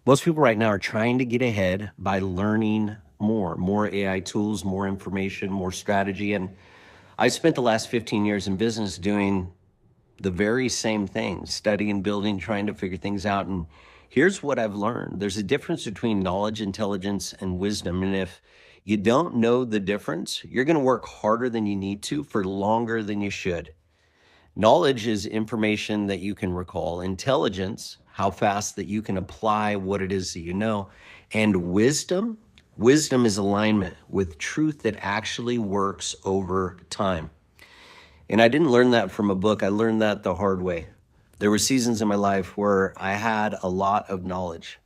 Most people right now are trying to get ahead by learning more AI tools, more information, more strategy. And I spent the last 15 years in business doing the very same thing, studying, building, trying to figure things out. And here's what I've learned. There's a difference between knowledge, intelligence, and wisdom. And if you don't know the difference, you're going to work harder than you need to for longer than you should. Knowledge is information that you can recall. Intelligence, how fast that you can apply what it is that you know. And wisdom is alignment with truth that actually works over time. And I didn't learn that from a book. I learned that the hard way. There were seasons in my life where I had a lot of knowledge.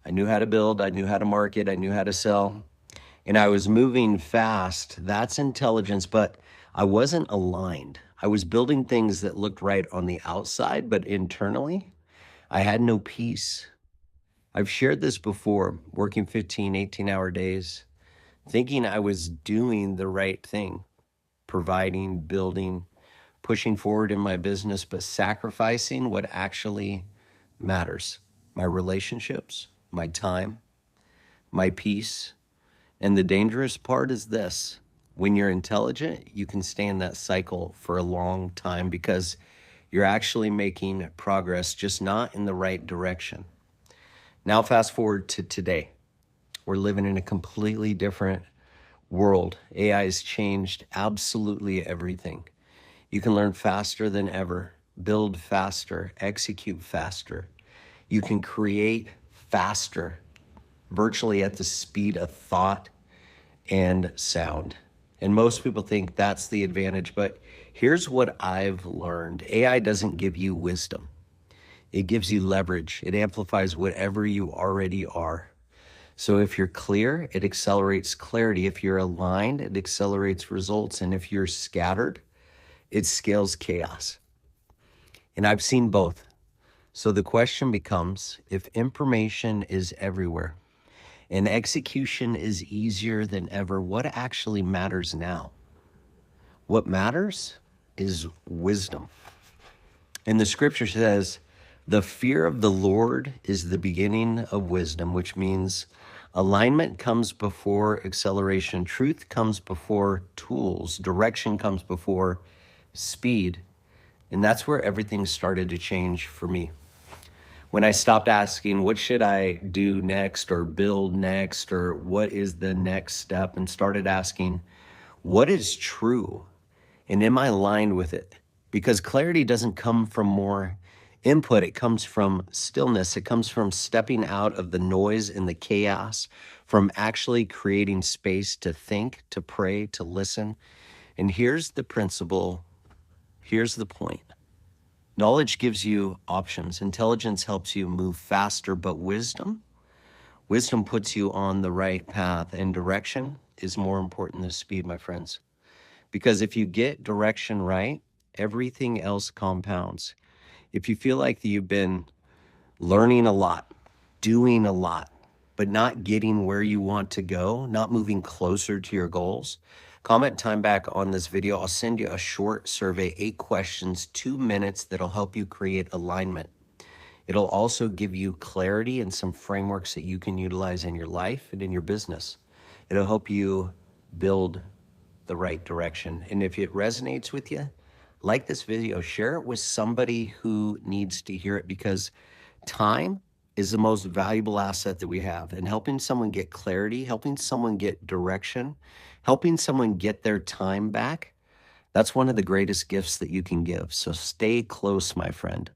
I knew how to build, I knew how to market, I knew how to sell, and I was moving fast. That's intelligence, but I wasn't aligned. I was building things that looked right on the outside, but internally, I had no peace. I've shared this before, working 15, 18-hour days, thinking I was doing the right thing, providing, building, pushing forward in my business, but sacrificing what actually matters: my relationships, my time, my peace. And the dangerous part is this: when you're intelligent, you can stay in that cycle for a long time because you're actually making progress, just not in the right direction. Now, fast forward to today. We're living in a completely different world. AI has changed absolutely everything. You can learn faster than ever, build faster, execute faster. You can create faster, virtually at the speed of thought and sound. And most people think that's the advantage, but here's what I've learned. AI doesn't give you wisdom. It gives you leverage. It amplifies whatever you already are. So if you're clear, it accelerates clarity. If you're aligned, it accelerates results. And if you're scattered, it scales chaos. And I've seen both. So the question becomes, if information is everywhere and execution is easier than ever, what actually matters now? What matters is wisdom. And the scripture says, the fear of the Lord is the beginning of wisdom, which means alignment comes before acceleration. Truth comes before tools. Direction comes before speed. And that's where everything started to change for me. When I stopped asking, what should I do next or build next, or what is the next step, and started asking, what is true? And am I aligned with it? Because clarity doesn't come from more input. It comes from stillness. It comes from stepping out of the noise and the chaos, from actually creating space to think, to pray, to listen. And here's the principle. Here's the point. Knowledge gives you options. Intelligence helps you move faster, but wisdom puts you on the right path, and direction is more important than speed, my friends. Because if you get direction right, everything else compounds. If you feel like you've been learning a lot, doing a lot, but not getting where you want to go, not moving closer to your goals, comment TimeBACK on this video. I'll send you a short survey, 8 questions, 2 minutes, that'll help you create alignment. It'll also give you clarity and some frameworks that you can utilize in your life and in your business. It'll help you build the right direction. And if it resonates with you, like this video, share it with somebody who needs to hear it, because time is the most valuable asset that we have. And helping someone get clarity, helping someone get direction, helping someone get their time back, that's one of the greatest gifts that you can give. So stay close, my friend.